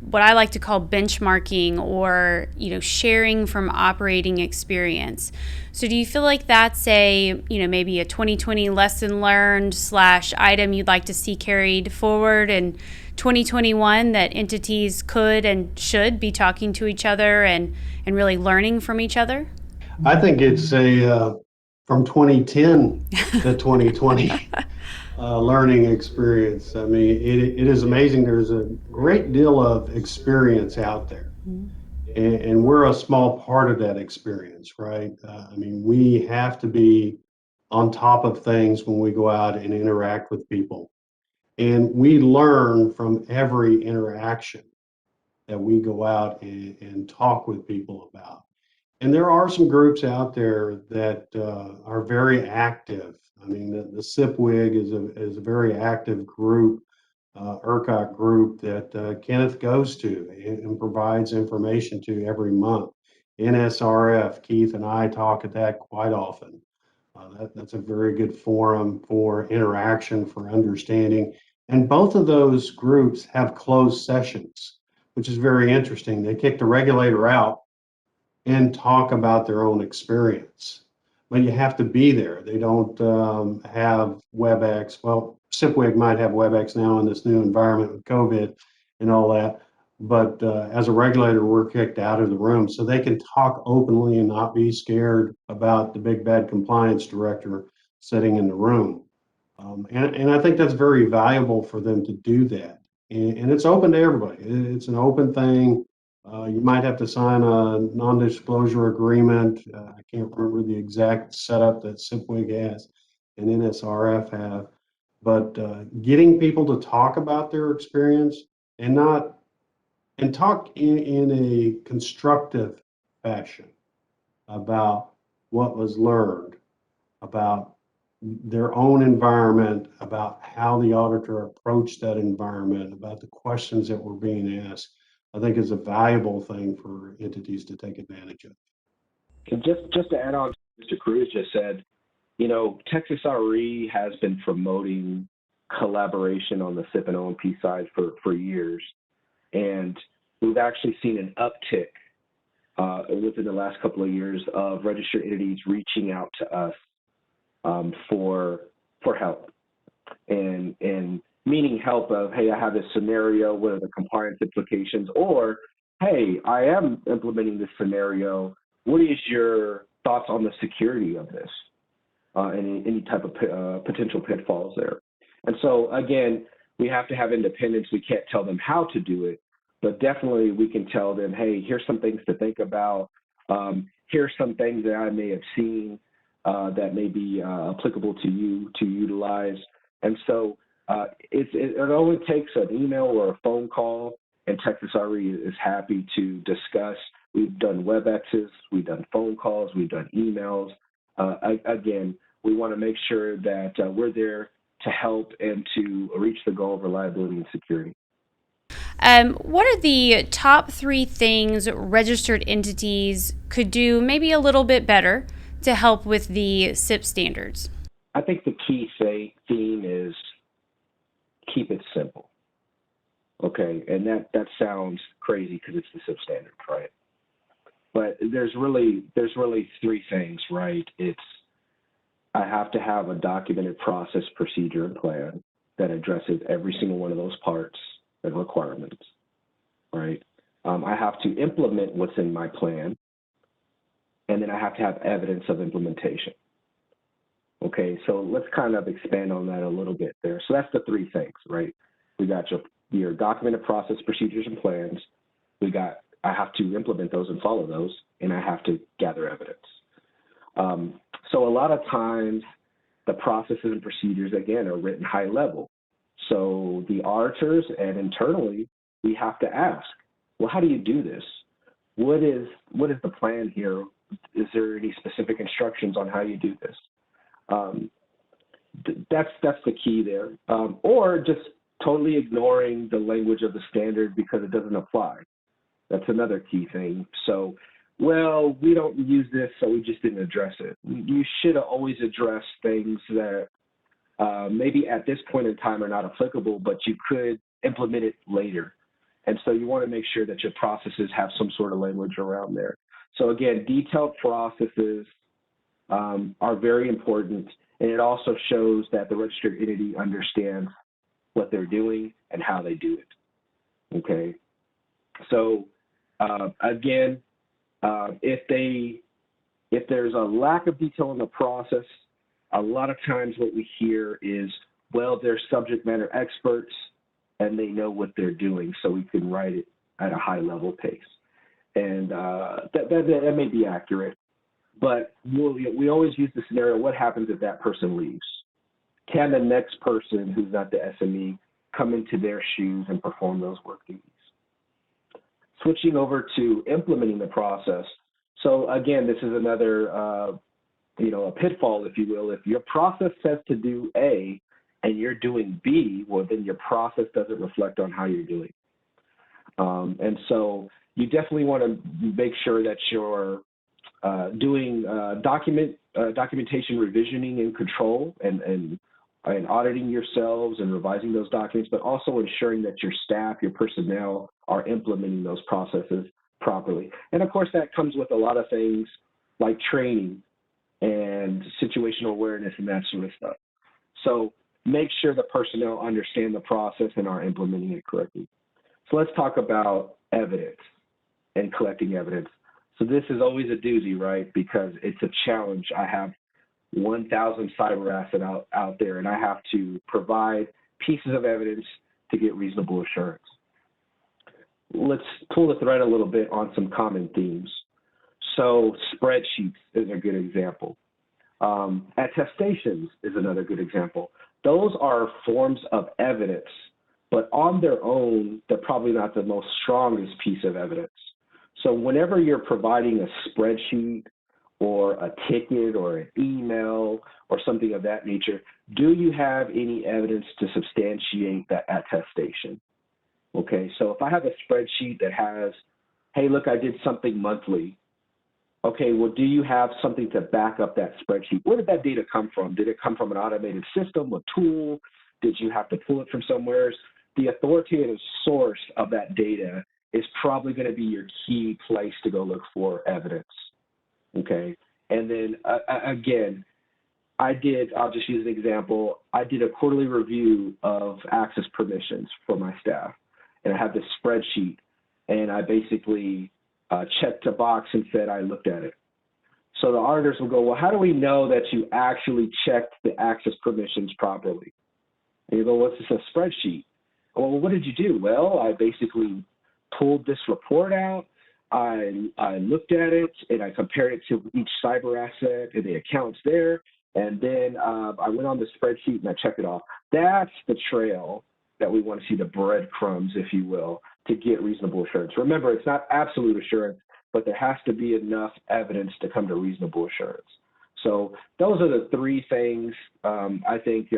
what I like to call benchmarking or, sharing from operating experience. So do you feel like that's maybe a 2020 lesson learned / item you'd like to see carried forward in 2021 that entities could and should be talking to each other and really learning from each other? I think it's from 2010 to 2020 learning experience. I mean, it is amazing. There's a great deal of experience out there. Mm-hmm. And we're a small part of that experience, right? We have to be on top of things when we go out and interact with people. And we learn from every interaction that we go out and talk with people about. And there are some groups out there that are very active. The CIPWIG is a very active group, ERCOT group that Kenneth goes to and provides information to every month. NSRF, Keith and I talk at that quite often. That's a very good forum for interaction, for understanding. And both of those groups have closed sessions which is very interesting. They kick the regulator out and talk about their own experience. But you have to be there. They don't have WebEx. Well, CIPWIG might have WebEx now in this new environment with COVID and all that. But as a regulator, we're kicked out of the room. So they can talk openly and not be scared about the big bad compliance director sitting in the room. And I think that's very valuable for them to do that. And it's open to everybody. It's an open thing. You might have to sign a non-disclosure agreement. I can't remember the exact setup that CIPWIG has and NSRF have, but getting people to talk about their experience and talk in a constructive fashion about what was learned, about their own environment, about how the auditor approached that environment, about the questions that were being asked, I think is a valuable thing for entities to take advantage of. And just to add on to what Mr. Cruz just said, you know, Texas RE has been promoting collaboration on the CIP and O&P side for years. And we've actually seen an uptick within the last couple of years of registered entities reaching out to us for help, and meaning help of, hey, I have this scenario, what are the compliance implications, or hey, I am implementing this scenario, what is your thoughts on the security of this, any type of potential pitfalls there. And so again, we have to have independence. We can't tell them how to do it, but definitely we can tell them, hey, here's some things to think about. Here's some things that I may have seen that may be applicable to you to utilize. And so it only takes an email or a phone call, and Texas RE is happy to discuss. We've done WebExes, we've done phone calls, we've done emails. Again, we want to make sure that we're there to help and to reach the goal of reliability and security. What are the top 3 things registered entities could do maybe a little bit better to help with the CIP standards? I think the key theme is keep it simple. Okay, and that sounds crazy because it's the CIP standard, right? But there's really 3 things, right? It's I have to have a documented process, procedure, and plan that addresses every single one of those parts and requirements, right? I have to implement what's in my plan, and then I have to have evidence of implementation. Okay, so let's kind of expand on that a little bit there. So that's the 3 things, right? We got your documented process, procedures, and plans. I have to implement those and follow those, and I have to gather evidence. So a lot of times the processes and procedures, again, are written high level. So the auditors and internally, we have to ask, well, how do you do this? What is the plan here? Is there any specific instructions on how you do this? That's the key there. Or just totally ignoring the language of the standard because it doesn't apply. That's another key thing. So, well, we don't use this, so we just didn't address it. You should always address things that maybe at this point in time are not applicable, but you could implement it later. And so you want to make sure that your processes have some sort of language around there. So again, detailed processes are very important, and it also shows that the registered entity understands what they're doing and how they do it. Okay, so again, if there's a lack of detail in the process, a lot of times what we hear is, well, they're subject matter experts and they know what they're doing, so we can write it at a high level pace. And that may be accurate, but we always use the scenario, what happens if that person leaves? Can the next person who's not the SME come into their shoes and perform those work duties? Switching over to implementing the process. So again, this is another, a pitfall, if you will. If your process says to do A and you're doing B, well, then your process doesn't reflect on how you're doing. And so you definitely want to make sure that you're doing documentation revisioning and control and and auditing yourselves and revising those documents, but also ensuring that your staff, your personnel are implementing those processes properly. And of course, that comes with a lot of things like training and situational awareness and that sort of stuff. So make sure the personnel understand the process and are implementing it correctly. So let's talk about evidence and collecting evidence. So this is always a doozy, right? Because it's a challenge. I have 1,000 cyber assets out there, and I have to provide pieces of evidence to get reasonable assurance. Let's pull the thread a little bit on some common themes. So spreadsheets is a good example. Attestations is another good example. Those are forms of evidence, but on their own, they're probably not the most strongest piece of evidence. So whenever you're providing a spreadsheet or a ticket or an email or something of that nature, do you have any evidence to substantiate that attestation? Okay, so if I have a spreadsheet that has, hey, look, I did something monthly. Okay, well, do you have something to back up that spreadsheet? Where did that data come from? Did it come from an automated system, a tool? Did you have to pull it from somewhere? The authoritative source of that data is probably going to be your key place to go look for evidence. Okay, and then again, I'll just use an example. I did a quarterly review of access permissions for my staff, and I have this spreadsheet, and I basically checked a box and said I looked at it. So the auditors will go, well, how do we know that you actually checked the access permissions properly? And you go, well, it's just a spreadsheet. Well, what did you do? Well, I basically pulled this report out. I looked at it, and I compared it to each cyber asset and the accounts there. And then I went on the spreadsheet and I checked it off. That's the trail that we want to see, the breadcrumbs, if you will, to get reasonable assurance. Remember, it's not absolute assurance, but there has to be enough evidence to come to reasonable assurance. So those are the three things I think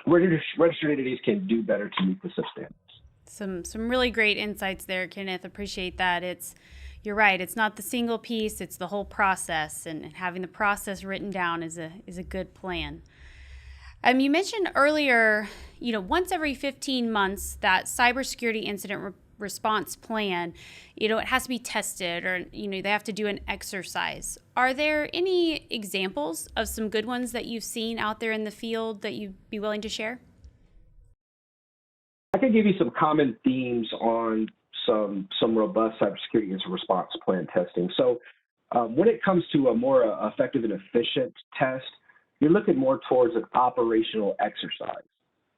registered entities can do better to meet the SIP standards. Some really great insights there, Kenneth. Appreciate that. You're right. It's not the single piece; it's the whole process, and having the process written down is a good plan. You mentioned earlier, once every 15 months, that cybersecurity incident response plan, it has to be tested, or they have to do an exercise. Are there any examples of some good ones that you've seen out there in the field that you'd be willing to share? I can give you some common themes on some robust cybersecurity incident response plan testing. So when it comes to a more effective and efficient test, you're looking more towards an operational exercise,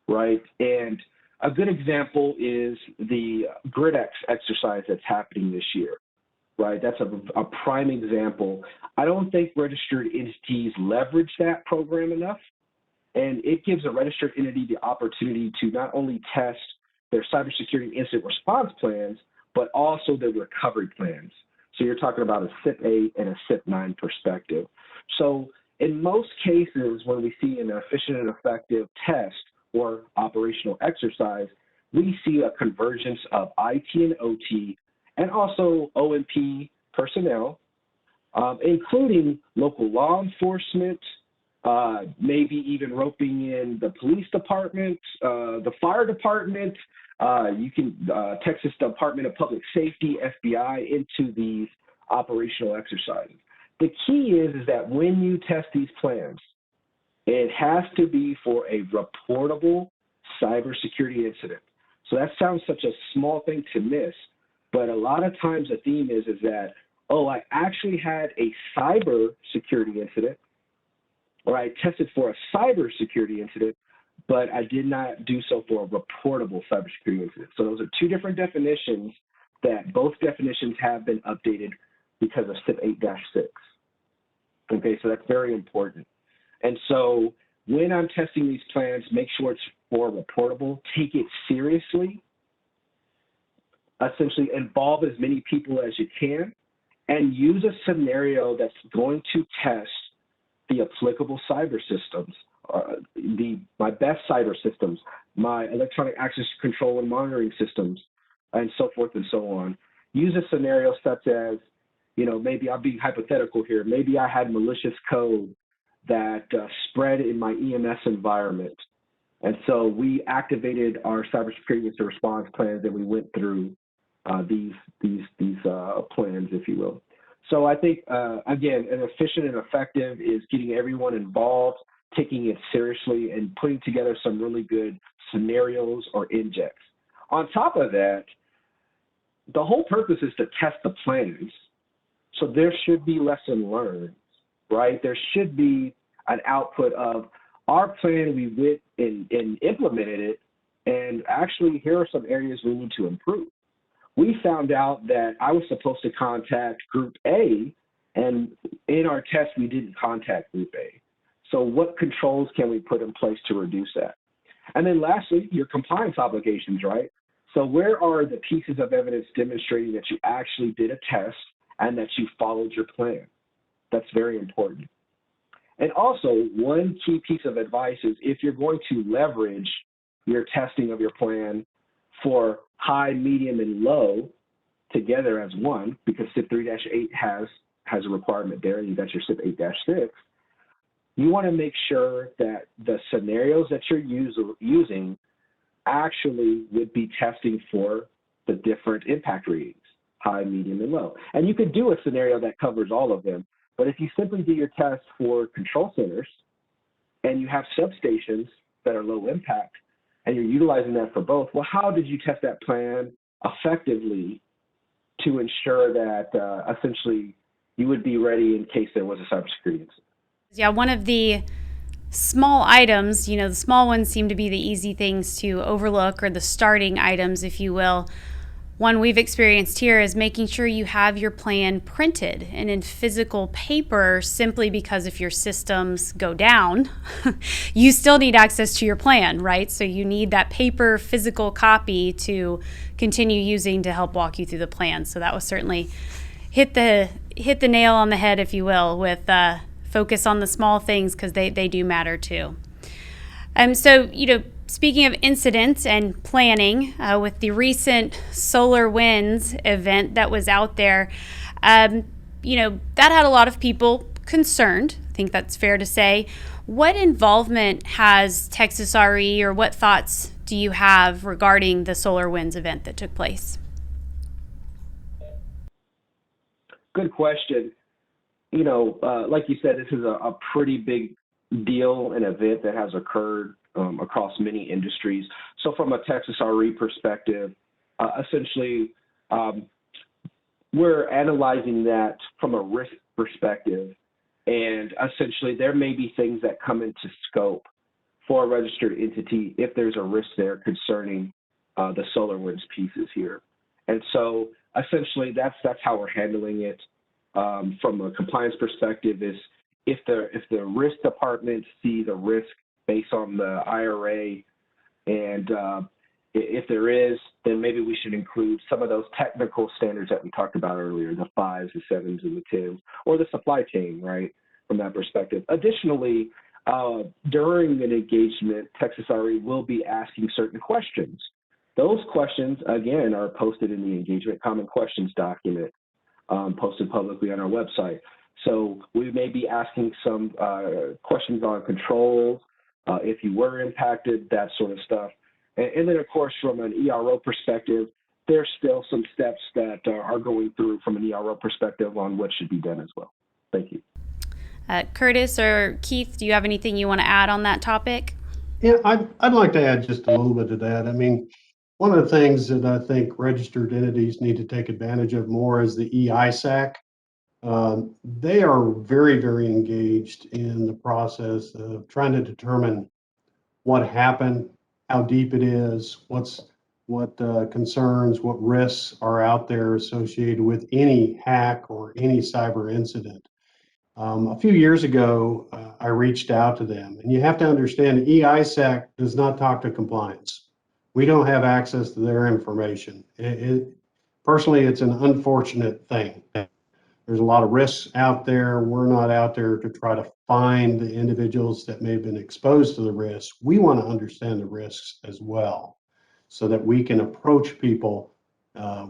right? And a good example is the GridX exercise that's happening this year, right? That's a prime example. I don't think registered entities leverage that program enough, and it gives a registered entity the opportunity to not only test their cybersecurity incident response plans, but also their recovery plans. So you're talking about a CIP 8 and a CIP 9 perspective. So in most cases, when we see an efficient and effective test or operational exercise, we see a convergence of IT and OT and also OMP personnel, including local law enforcement, maybe even roping in the police department, the fire department, Texas Department of Public Safety, FBI, into these operational exercises. The key is that when you test these plans, it has to be for a reportable cybersecurity incident. So that sounds such a small thing to miss, but a lot of times the theme is that, oh, I actually had a cybersecurity incident, or I tested for a cybersecurity incident, but I did not do so for a reportable cybersecurity incident. So those are two different definitions that both definitions have been updated because of CIP 8-6. Okay, so that's very important. And so when I'm testing these plans, make sure it's for reportable, take it seriously, essentially involve as many people as you can, and use a scenario that's going to test the applicable cyber systems, my best cyber systems, my electronic access control and monitoring systems, and so forth and so on. Use a scenario such as, maybe I'll be hypothetical here. Maybe I had malicious code that spread in my EMS environment, And so we activated our cybersecurity incident response plans, and we went through these plans, if you will. So I think, again, an efficient and effective is getting everyone involved, taking it seriously, and putting together some really good scenarios or injects. On top of that, the whole purpose is to test the plans. So there should be lesson learned, right? There should be an output of our plan, we went and implemented it, and actually here are some areas we need to improve. We found out that I was supposed to contact Group A, and in our test, we didn't contact Group A. So what controls can we put in place to reduce that? And then lastly, your compliance obligations, right? So where are the pieces of evidence demonstrating that you actually did a test and that you followed your plan? That's very important. And also, one key piece of advice is if you're going to leverage your testing of your plan for high, medium, and low together as one, because CIP 3-8 has a requirement there, and you got your CIP 8-6, you want to make sure that the scenarios that you're using actually would be testing for the different impact readings, high, medium, and low. And you could do a scenario that covers all of them, but if you simply do your test for control centers and you have substations that are low impact and you're utilizing that for both, well, how did you test that plan effectively to ensure that essentially you would be ready in case there was a cybersecurity incident? Yeah, one of the small items, the small ones seem to be the easy things to overlook, or the starting items, if you will. One we've experienced here is making sure you have your plan printed and in physical paper, simply because if your systems go down, you still need access to your plan, right? So you need that paper physical copy to continue using to help walk you through the plan. So that was certainly hit the nail on the head, if you will, with focus on the small things, because they do matter too. So, speaking of incidents and planning, with the recent SolarWinds event that was out there, that had a lot of people concerned. I think that's fair to say. What involvement has Texas RE, or what thoughts do you have regarding the SolarWinds event that took place? Good question. Like you said, this is a pretty big deal, an event that has occurred across many industries. So from a Texas RE perspective, essentially, we're analyzing that from a risk perspective. And essentially, there may be things that come into scope for a registered entity if there's a risk there concerning the SolarWinds pieces here. And so essentially, that's how we're handling it. From a compliance perspective, is if the risk department sees a risk based on the IRA, and if there is, then maybe we should include some of those technical standards that we talked about earlier, the 5s, the 7s, and the 10s, or the supply chain, right, from that perspective. Additionally, during an engagement, Texas RE will be asking certain questions. Those questions, again, are posted in the engagement common questions document, posted publicly on our website. So we may be asking some questions on controls, if you were impacted, that sort of stuff. And then, of course, from an ERO perspective, there's still some steps that are going through from an ERO perspective on what should be done as well. Thank you. Curtis or Keith, do you have anything you want to add on that topic? Yeah, I'd like to add just a little bit to that. I mean, one of the things that I think registered entities need to take advantage of more is the EISAC. They are very, very engaged in the process of trying to determine what happened, how deep it is, what concerns, what risks are out there associated with any hack or any cyber incident. A few years ago, I reached out to them, and you have to understand EISAC does not talk to compliance. We don't have access to their information. Personally, it's an unfortunate thing. There's a lot of risks out there. We're not out there to try to find the individuals that may have been exposed to the risk. We want to understand the risks as well, so that we can approach people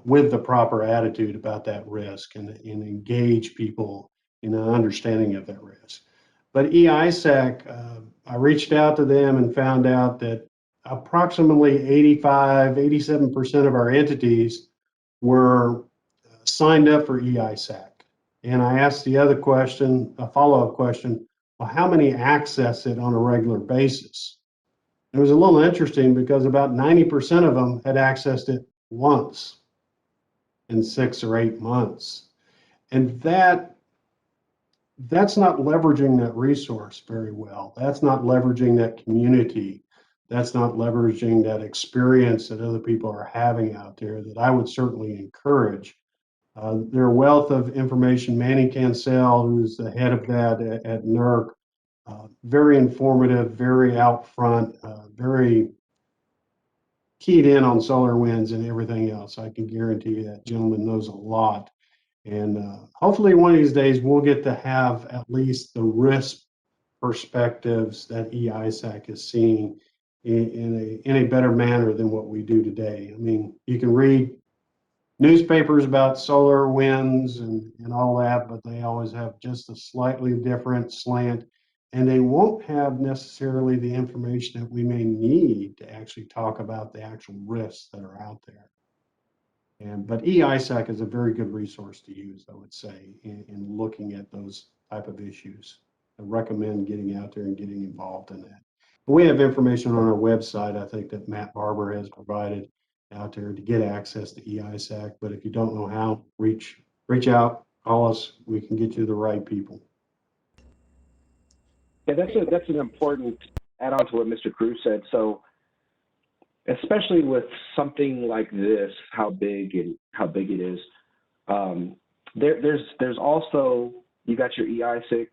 with the proper attitude about that risk and engage people in an understanding of that risk. But EISAC, I reached out to them and found out that approximately 87% of our entities were signed up for EISAC. And I asked the other question, a follow-up question, well, how many access it on a regular basis? It was a little interesting because about 90% of them had accessed it once in 6 or 8 months. And that's not leveraging that resource very well. That's not leveraging that community. That's not leveraging that experience that other people are having out there that I would certainly encourage. Their wealth of information, Manny Cancel, who's the head of that at NERC, very informative, very out front, very keyed in on solar winds and everything else. I can guarantee you that gentleman knows a lot. And hopefully one of these days we'll get to have at least the risk perspectives that EISAC is seeing in a better manner than what we do today. I mean, you can read newspapers about solar winds and all that, but they always have just a slightly different slant, and they won't have necessarily the information that we may need to actually talk about the actual risks that are out there. But EISAC is a very good resource to use, I would say, in looking at those type of issues. I recommend getting out there and getting involved in that. We have information on our website, I think, that Matt Barber has provided out there to get access to EISAC. But if you don't know how, reach out, call us. We can get you the right people. Yeah, that's an important add-on to what Mr. Cruz said. So, especially with something like this, how big it is, there's also, you got your EISAC,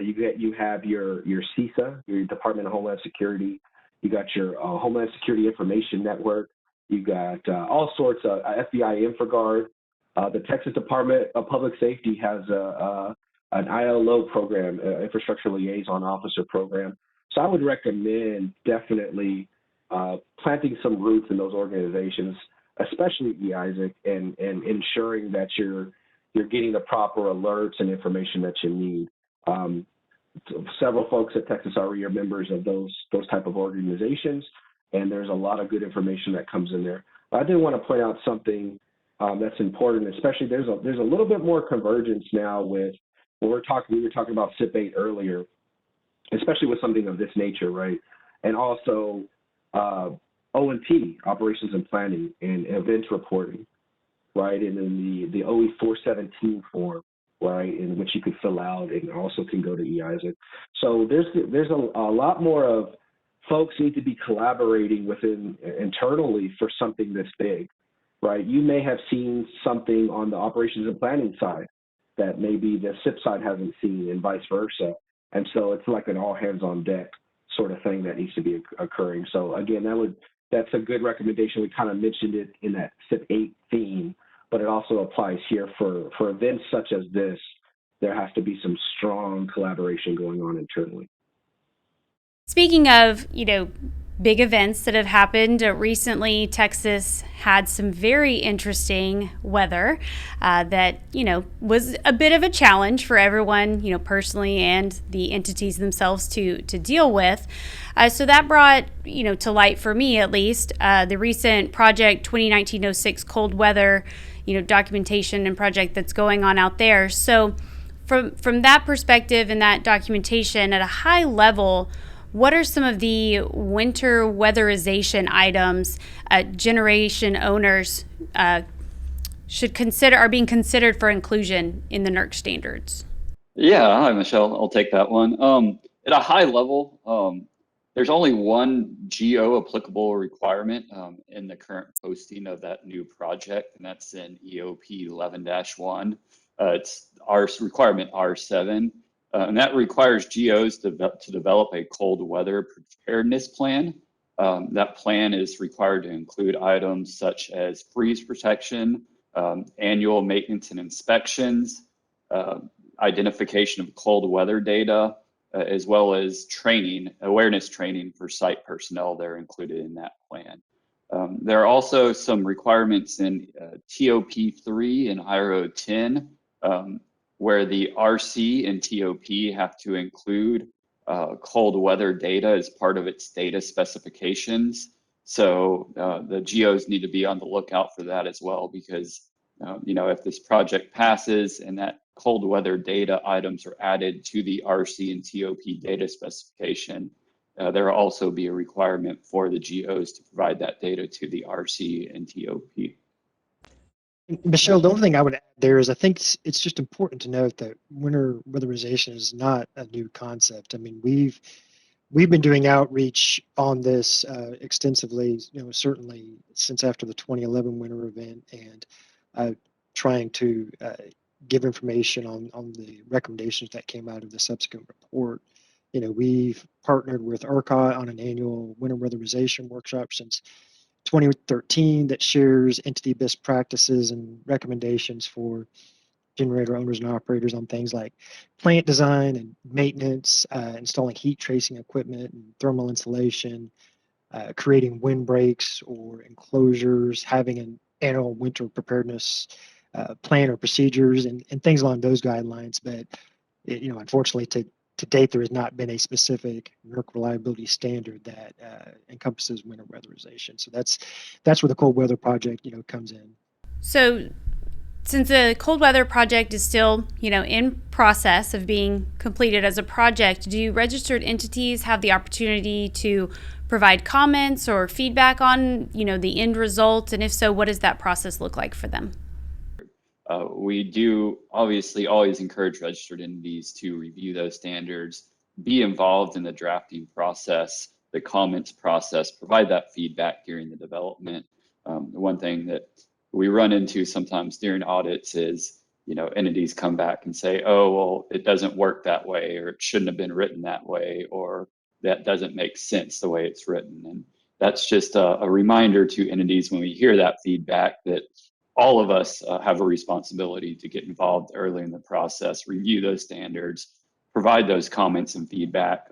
you have your CISA, your Department of Homeland Security, you got your Homeland Security Information Network, you got all sorts of FBI InfraGard. The Texas Department of Public Safety has an ILO program, Infrastructure Liaison Officer program. So I would recommend definitely planting some roots in those organizations, especially EISAC, and ensuring that you're getting the proper alerts and information that you need. Several folks at Texas RE are members of those type of organizations, and there's a lot of good information that comes in there. But I did want to point out something that's important, especially there's a little bit more convergence now with when we were talking about CIP 8 earlier, especially with something of this nature, right? And also O&P, Operations and Planning, and events reporting, right? And then the OE 417 form, right, in which you could fill out and also can go to EISAC. So there's a lot more of folks need to be collaborating within internally for something this big, right? You may have seen something on the operations and planning side that maybe the CIP side hasn't seen, and vice versa. And so it's like an all hands on deck sort of thing that needs to be occurring. So again, that's a good recommendation. We kind of mentioned it in that CIP 8 theme, but it also applies here for events such as this. There has to be some strong collaboration going on internally. Speaking of, big events that have happened recently, Texas had some very interesting weather that, was a bit of a challenge for everyone, personally and the entities themselves to deal with. So that brought, to light for me at least, the recent Project 2019-06 cold weather, documentation and project that's going on out there. So from that perspective and that documentation at a high level, what are some of the winter weatherization items generation owners should consider, are being considered for inclusion in the NERC standards? Yeah, hi, Michelle. I'll take that one. At a high level, there's only one geo-applicable requirement in the current posting of that new project, and that's in EOP 11-1. It's our requirement R7. And that requires GOs to develop a cold weather preparedness plan. That plan is required to include items such as freeze protection, annual maintenance and inspections, identification of cold weather data, as well as awareness training for site personnel that are included in that plan. There are also some requirements in TOP 3 and IRO 10, where the RC and TOP have to include cold weather data as part of its data specifications. So the GOs need to be on the lookout for that as well, because if this project passes and that cold weather data items are added to the RC and TOP data specification, there will also be a requirement for the GOs to provide that data to the RC and TOP. Michelle, the only thing I would add there is I think it's just important to note that winter weatherization is not a new concept. I mean, we've been doing outreach on this extensively, certainly since after the 2011 winter event, and trying to give information on the recommendations that came out of the subsequent report. We've partnered with ERCOT on an annual winter weatherization workshop since 2013 that shares entity best practices and recommendations for generator owners and operators on things like plant design and maintenance, installing heat tracing equipment and thermal insulation, creating windbreaks or enclosures, having an annual winter preparedness plan or procedures, and things along those guidelines. But unfortunately, to date, there has not been a specific NERC reliability standard that encompasses winter weatherization. So that's where the cold weather project comes in. So since the cold weather project is still in process of being completed as a project, do registered entities have the opportunity to provide comments or feedback on the end result? And if so, what does that process look like for them? We do obviously always encourage registered entities to review those standards, be involved in the drafting process, the comments process, provide that feedback during the development. The one thing that we run into sometimes during audits is, entities come back and say, oh, well, it doesn't work that way, or it shouldn't have been written that way, or that doesn't make sense the way it's written. And that's just a reminder to entities when we hear that feedback that all of us have a responsibility to get involved early in the process, review those standards, provide those comments and feedback,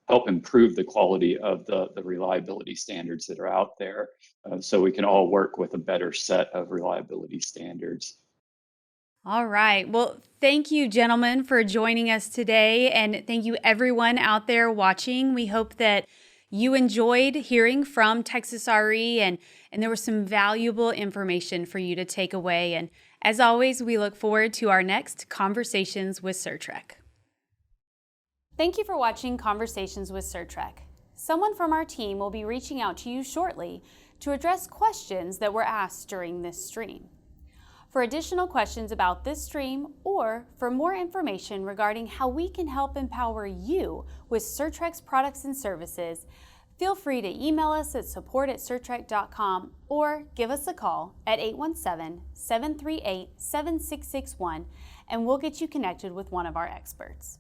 help improve the quality of the reliability standards that are out there, so we can all work with a better set of reliability standards. All right. Well, thank you, gentlemen, for joining us today. And thank you, everyone out there watching. We hope that you enjoyed hearing from Texas RE and there was some valuable information for you to take away. And as always, we look forward to our next Conversations with Certrec. Thank you for watching Conversations with Certrec. Someone from our team will be reaching out to you shortly to address questions that were asked during this stream. For additional questions about this stream or for more information regarding how we can help empower you with Certrec's products and services, feel free to email us at support@certrec.com or give us a call at 817-738-7661 and we'll get you connected with one of our experts.